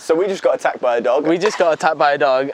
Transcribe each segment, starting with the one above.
So we just got attacked by a dog. We just got attacked by a dog.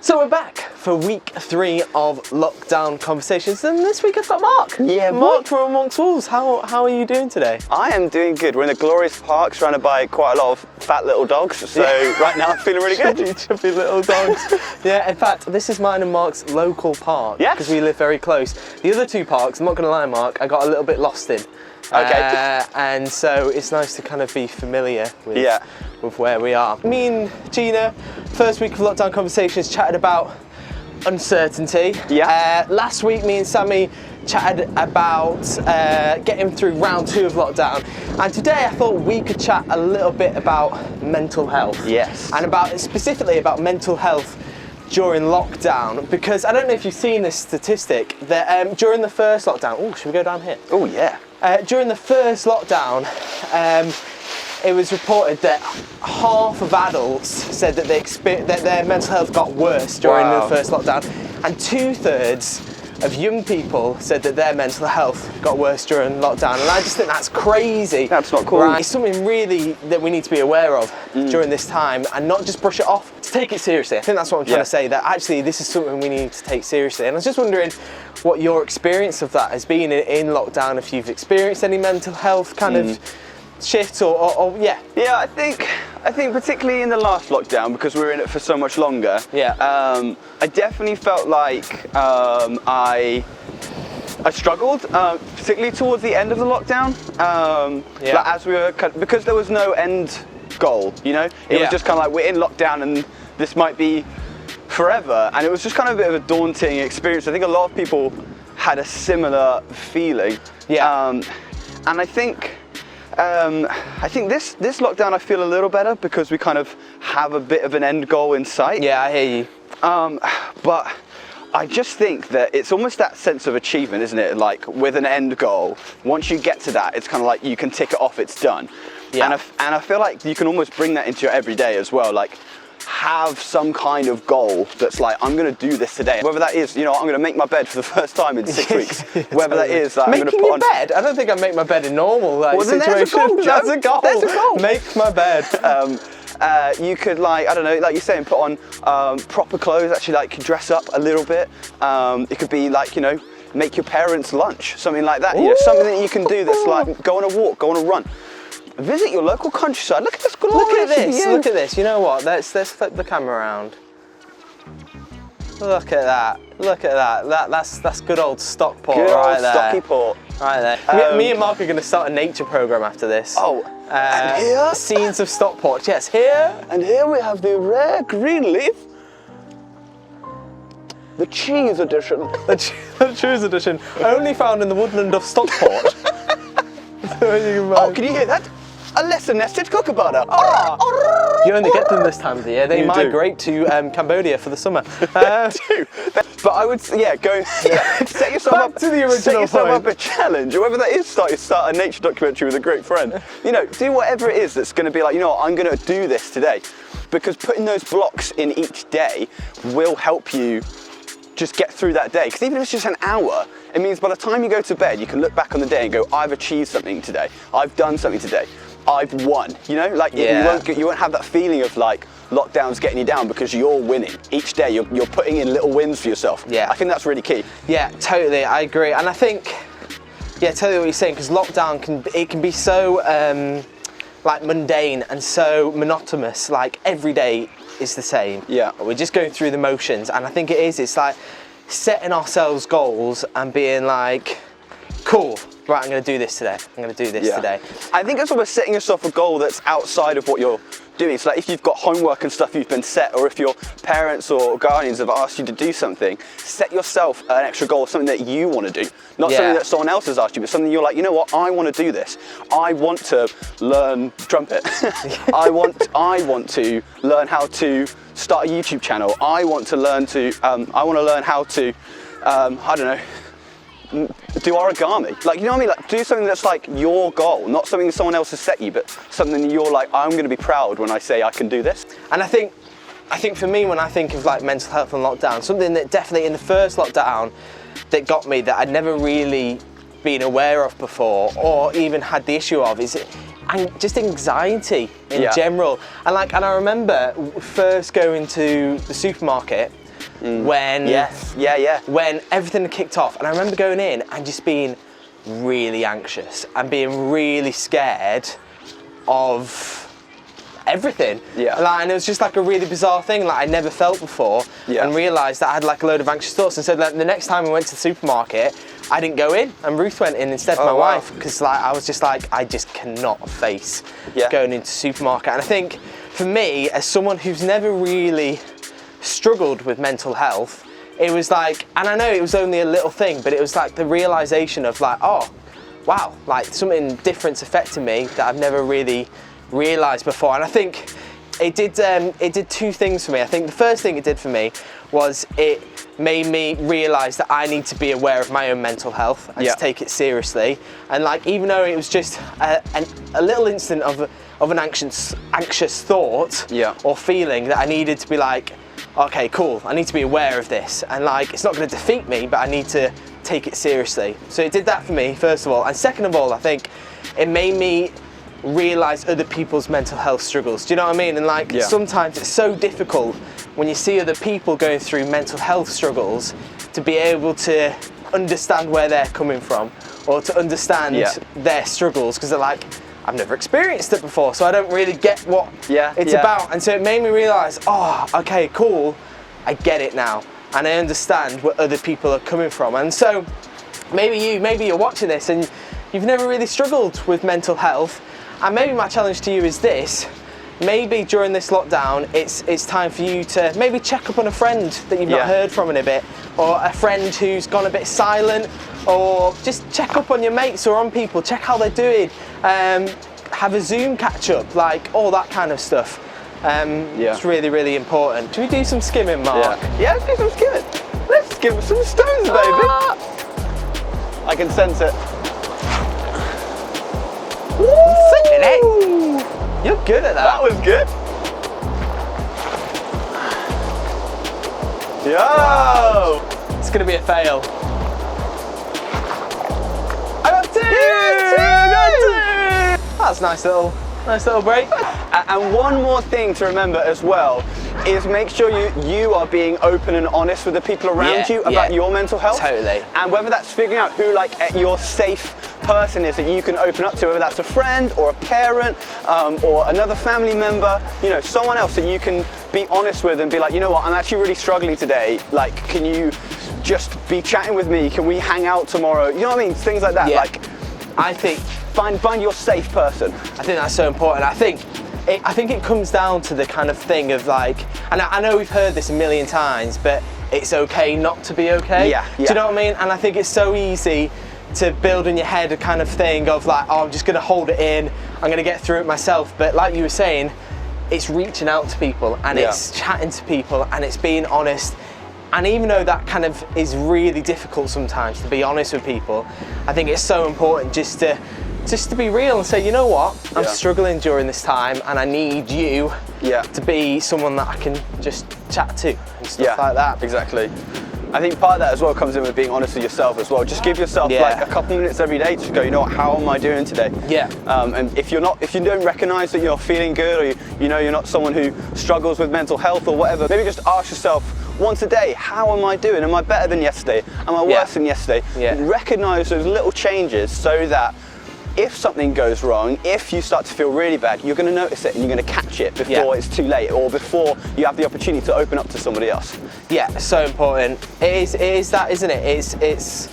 So we're back for week 3 of lockdown conversations, and this week I've got Mark. Yeah, Mark from Amongst Wolves. How are you doing today? I am doing good. We're in a glorious park surrounded by quite a lot of fat little dogs, so right now I'm feeling really good. Chubby little dogs. Yeah, in fact, this is mine and Mark's local park. Yes. Because we live very close. The other 2 parks, I'm not going to lie, Mark, I got a little bit lost in. Okay. And so it's nice to kind of be familiar with where we are. Me and Gina, first week of lockdown conversations, chatted about uncertainty. Yeah. Last week, me and Sammy chatted about getting through round 2 of lockdown. And today I thought we could chat a little bit about mental health. Yes. And specifically about mental health during lockdown, because I don't know if you've seen this statistic that during the first lockdown, should we go down here? Oh yeah. During the first lockdown, it was reported that half of adults said that that their mental health got worse during the first lockdown, and 2/3 of young people said that their mental health got worse during lockdown. And I just think that's crazy. That's not cool. Right? It's something really that we need to be aware of during this time, and not just brush it off. To take it seriously. I think that's what I'm trying to say, that actually this is something we need to take seriously. And I was just wondering what your experience of that has been in lockdown, if you've experienced any mental health kind of shifts or yeah. Yeah, I think particularly in the last lockdown, because we were in it for so much longer. Yeah. I definitely felt like I struggled, particularly towards the end of the lockdown. Like as we were, because there was no end goal, you know. It was just kind of like, we're in lockdown and this might be forever, and it was just kind of a bit of a daunting experience. I think a lot of people had a similar feeling. Yeah. And I think this lockdown I feel a little better, because we kind of have a bit of an end goal in sight. Yeah, I hear you. But I just think that it's almost that sense of achievement, isn't it? Like with an end goal, once you get to that, it's kind of like you can tick it off, it's done. Yeah. And I feel like you can almost bring that into your everyday as well. Like, have some kind of goal that's like, I'm going to do this today. Whether that is, I'm going to make my bed for the first time in 6 weeks. Whether that is, like, I'm going to put on bed. I don't think I make my bed in normal situation. There's a goal, That's a goal. There's a goal. Make my bed. You could, like, I don't know, like you're saying, put on proper clothes. Actually, like, dress up a little bit. It could be like, make your parents lunch, something like that. Something that you can do that's like, go on a walk, go on a run. Visit your local countryside. Look at this glorious Look at this. view. Look at this. You know what? Let's flip the camera around. Look at that. Look at that. That's good old Stockport right there. Stocky Port. Right there. Me and Mark are going to start a nature program after this. And here? Scenes of Stockport. Yes, here. And here we have the rare green leaf. The cheese edition. The cheese edition. Only found in the woodland of Stockport. Oh, can you hear that? A lesser nested kookaburra. You only get them this time of the year. They migrate to Cambodia for the summer. But I would, go set yourself Back to the original set yourself point. up a challenge, or whether that is start a nature documentary with a great friend. Do whatever it is that's going to be like, I'm going to do this today, because putting those blocks in each day will help you just get through that day. Because even if it's just an hour, it means by the time you go to bed, you can look back on the day and go, I've achieved something today. I've done something today. I've won. You won't have that feeling of like lockdown's getting you down, because you're winning. Each day you're putting in little wins for yourself. Yeah. I think that's really key. Yeah, totally. I agree. And I think, totally what you're saying, because lockdown can be so like mundane and so monotonous. Like every day is the same. Yeah. We're just going through the motions, and I think it's like setting ourselves goals and being like, cool, right, I'm going to do this today. I'm going to do this today. I think it's almost setting yourself a goal that's outside of what you're doing. So like if you've got homework and stuff you've been set, or if your parents or guardians have asked you to do something, set yourself an extra goal, something that you want to do. Not something that someone else has asked you, but something you're like, you know what, I want to do this. I want to learn trumpet. I want to learn how to start a YouTube channel. I want to learn how to, I don't know, do origami. Like, you know what I mean? Like, do something that's like your goal, not something someone else has set you, but something you're like, I'm going to be proud when I say I can do this. And I think for me, when I think of like mental health and lockdown, something that definitely in the first lockdown that got me that I'd never really been aware of before, or even had the issue of, is just anxiety in general. And I remember first going to the supermarket when when everything had kicked off, and I remember going in and just being really anxious and being really scared of everything. And it was just like a really bizarre thing like I never felt before, and realised that I had like a load of anxious thoughts. And so the next time we went to the supermarket, I didn't go in, and Ruth went in instead, my wife, because like I was just like, I just cannot face going into the supermarket. And I think for me, as someone who's never really struggled with mental health, it was like, and I know it was only a little thing, but it was like the realisation of like, oh wow, like something different's affecting me that I've never really realised before. And I think it did two things for me. I think the first thing it did for me was it made me realise that I need to be aware of my own mental health and to take it seriously. And like, even though it was just a little instant of an anxious thought or feeling, that I needed to be like, okay, cool, I need to be aware of this, and like, it's not going to defeat me, but I need to take it seriously. So it did that for me, first of all. And second of all, I think it made me realise other people's mental health struggles. Do you know what I mean? And like, sometimes it's so difficult when you see other people going through mental health struggles to be able to understand where they're coming from, or to understand their struggles, because they're like, I've never experienced it before, so I don't really get what it's about. And so it made me realise, oh, okay, cool, I get it now, and I understand where other people are coming from. And so maybe you're watching this and you've never really struggled with mental health, and maybe my challenge to you is this: maybe during this lockdown, it's time for you to maybe check up on a friend that you've not heard from in a bit, or a friend who's gone a bit silent, or just check up on your mates or on people, check how they're doing, have a Zoom catch up, like all that kind of stuff. It's really, really important. Should we do some skimming, Mark? Yeah, let's do some skimming. Let's skim some stones, baby. I can sense it. Woo! You're good at that. That was good. Yo! It's gonna be a fail. I got two! That's nice little break. And one more thing to remember as well is make sure you are being open and honest with the people around you about your mental health. Totally. And whether that's figuring out who like your safe person is that you can open up to, whether that's a friend or a parent or another family member, you know, someone else that you can be honest with and be like, you know what, I'm actually really struggling today. Like, can you just be chatting with me? Can we hang out tomorrow? You know what I mean? Things like that. Yeah. Like, I think find your safe person. I think that's so important. I think it comes down to the kind of thing of like, and I know we've heard this a million times, but it's okay not to be okay. Do you know what I mean? And I think it's so easy to build in your head a kind of thing of like, oh, I'm just gonna hold it in, I'm gonna get through it myself. But like you were saying, it's reaching out to people, and it's chatting to people, and it's being honest. And even though that kind of is really difficult sometimes to be honest with people, I think it's so important just to be real and say, you know what, I'm struggling during this time, and I need you to be someone that I can just chat to and stuff like that. Exactly. I think part of that as well comes in with being honest with yourself as well. Just give yourself like a couple minutes every day to go, you know what, how am I doing today? And if you don't recognise that you're feeling good, or you know you're not someone who struggles with mental health or whatever, maybe just ask yourself once a day, how am I doing? Am I better than yesterday? Am I worse than yesterday? Recognise those little changes so that if something goes wrong, if you start to feel really bad, you're going to notice it and you're going to catch it before it's too late, or before you have the opportunity to open up to somebody else. Yeah, so important. It is that, isn't it? It's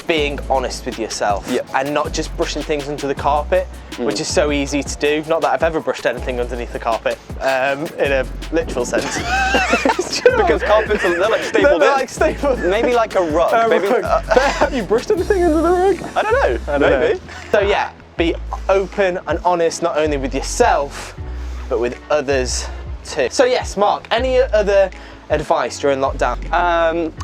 being honest with yourself and not just brushing things under the carpet, which is so easy to do. Not that I've ever brushed anything underneath the carpet, in a literal sense. Because carpets they're like stapled in. Like stapled. Maybe like a rug. Maybe, have you brushed anything under the rug? I don't know. Maybe. So yeah, be open and honest, not only with yourself, but with others too. So yes, Mark, any other advice during lockdown?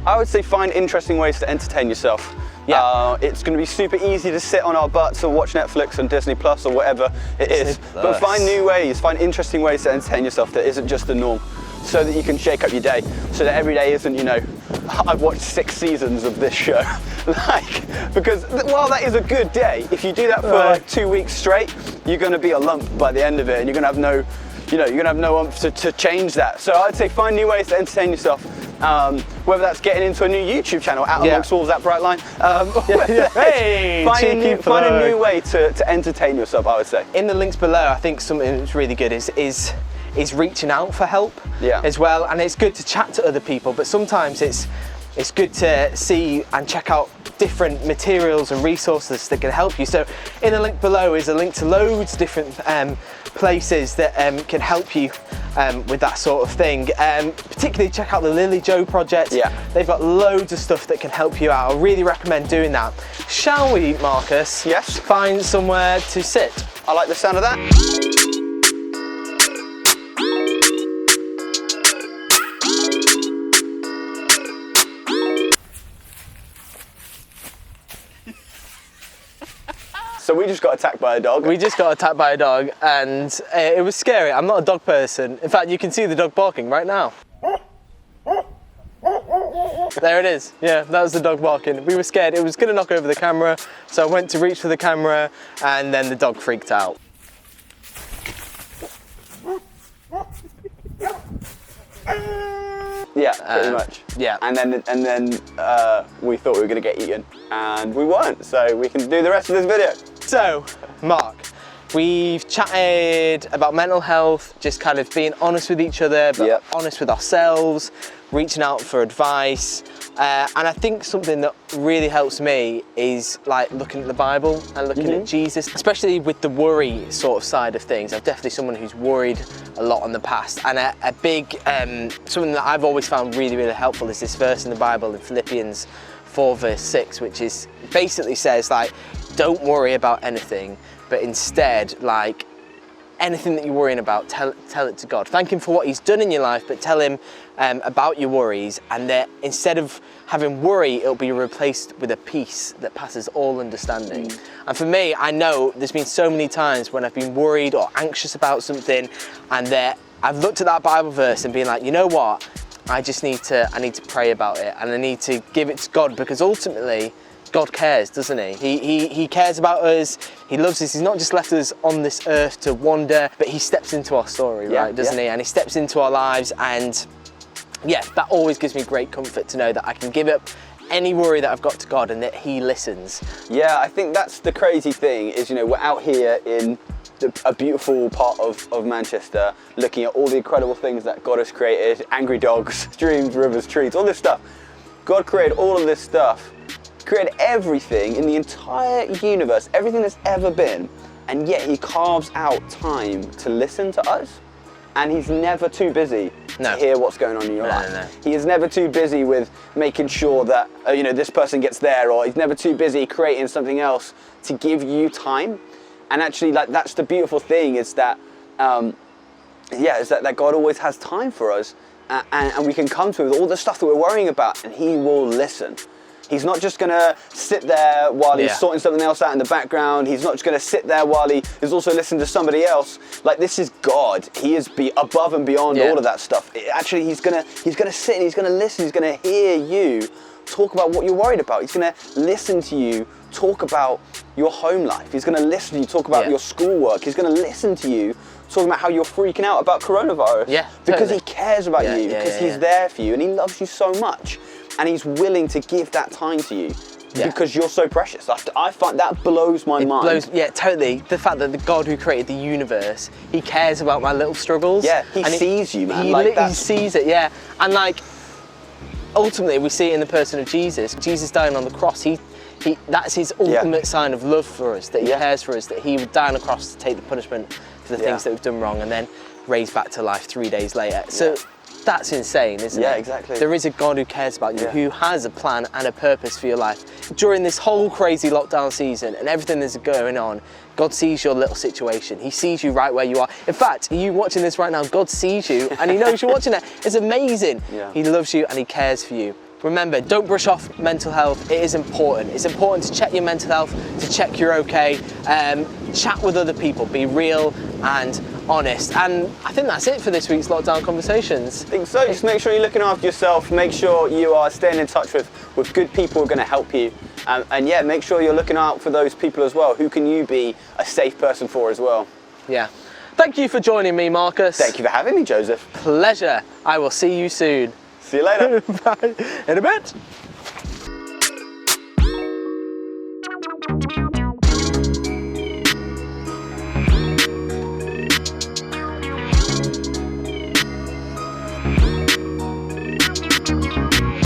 I would say find interesting ways to entertain yourself. It's going to be super easy to sit on our butts or watch Netflix and Disney Plus or whatever it is. But find new ways, find interesting ways to entertain yourself that isn't just the norm, so that you can shake up your day, so that every day isn't, you know, I've watched 6 seasons of this show. Like, because while that is a good day, if you do that for like 2 weeks straight, you're going to be a lump by the end of it, and you're going to have no, you're going to have no oomph to change that. So I'd say find new ways to entertain yourself. Whether that's getting into a new YouTube channel, Out Amongst Wolves at Brightline. Hey, find a new way to entertain yourself, I would say. In the links below, I think something that's really good is reaching out for help as well. And it's good to chat to other people, but sometimes it's good to see and check out different materials and resources that can help you. So in the link below is a link to loads of different places that can help you with that sort of thing. Particularly check out the Lily Joe project. They've got loads of stuff that can help you out. I really recommend doing that. Shall we, Marcus? Yes. Find somewhere to sit. I like the sound of that. So we just got attacked by a dog. We just got attacked by a dog, and it was scary. I'm not a dog person. In fact, you can see the dog barking right now. There it is. Yeah, that was the dog barking. We were scared. It was going to knock over the camera, so I went to reach for the camera, and then the dog freaked out. Yeah, pretty much. Yeah. And then we thought we were going to get eaten, and we weren't. So we can do the rest of this video. So, Mark, we've chatted about mental health, just kind of being honest with each other, but honest with ourselves, reaching out for advice. And I think something that really helps me is like looking at the Bible and looking at Jesus, especially with the worry sort of side of things. I'm definitely someone who's worried a lot in the past. And a big, something that I've always found really, really helpful is this verse in the Bible in Philippians 4 verse 6, which is basically says like, don't worry about anything, but instead like, anything that you're worrying about, tell it to God. Thank Him for what He's done in your life, but tell Him about your worries, and that instead of having worry, it'll be replaced with a peace that passes all understanding. And for me, I know there's been so many times when I've been worried or anxious about something, and that I've looked at that Bible verse and been like, you know what? I need to pray about it, and I need to give it to God, because ultimately, God cares, doesn't he? He cares about us, He loves us. He's not just left us on this earth to wander, but He steps into our story, right, doesn't he? And He steps into our lives, and yeah, that always gives me great comfort to know that I can give up any worry that I've got to God and that He listens. Yeah, I think that's the crazy thing is, we're out here in a beautiful part of Manchester, looking at all the incredible things that God has created, angry dogs, streams, rivers, trees, all this stuff. God created all of this stuff, created everything in the entire universe, everything that's ever been, and yet He carves out time to listen to us, and He's never too busy to hear what's going on in your life. He is never too busy with making sure that this person gets there, or He's never too busy creating something else to give you time. And actually, like, that's the beautiful thing is that that God always has time for us, and we can come to Him with all the stuff that we're worrying about, and He will listen. He's not just going to sit there while He's sorting something else out in the background. He's not just going to sit there while He is also listening to somebody else. Like, this is God. He is above and beyond all of that stuff. Actually, He's going to sit and He's going to listen. He's going to hear you talk about what you're worried about. He's going to listen to you talk about your home life. He's going to listen to you talk about your schoolwork. He's going to listen to you talking about how you're freaking out about coronavirus. Because He cares about you, because He's there for you, and He loves you so much. And He's willing to give that time to you because you're so precious. I find that blows my mind. Totally. The fact that the God who created the universe, He cares about my little struggles. Yeah, He sees you, man. He sees it, And like, ultimately, we see it in the person of Jesus. Jesus dying on the cross, that's His ultimate sign of love for us, that He cares for us, that He would die on the cross to take the punishment for the things that we've done wrong, and then raise back to life 3 days later. So that's insane, isn't it? Yeah, exactly. There is a God who cares about you, who has a plan and a purpose for your life. During this whole crazy lockdown season and everything that's going on, God sees your little situation. He sees you right where you are. In fact, you watching this right now, God sees you and He knows you're watching it. It's amazing. He loves you and He cares for you. Remember, don't brush off mental health. It is important. It's important to check your mental health, to check you're okay. Chat with other people, be real, and honest. And I think that's it for this week's Lockdown Conversations. I think so. Just make sure you're looking after yourself. Make sure you are staying in touch with good people who are going to help you. And yeah, make sure you're looking out for those people as well. Who can you be a safe person for as well? Yeah. Thank you for joining me, Marcus. Thank you for having me, Joseph. Pleasure. I will see you soon. See you later. Bye. In a bit.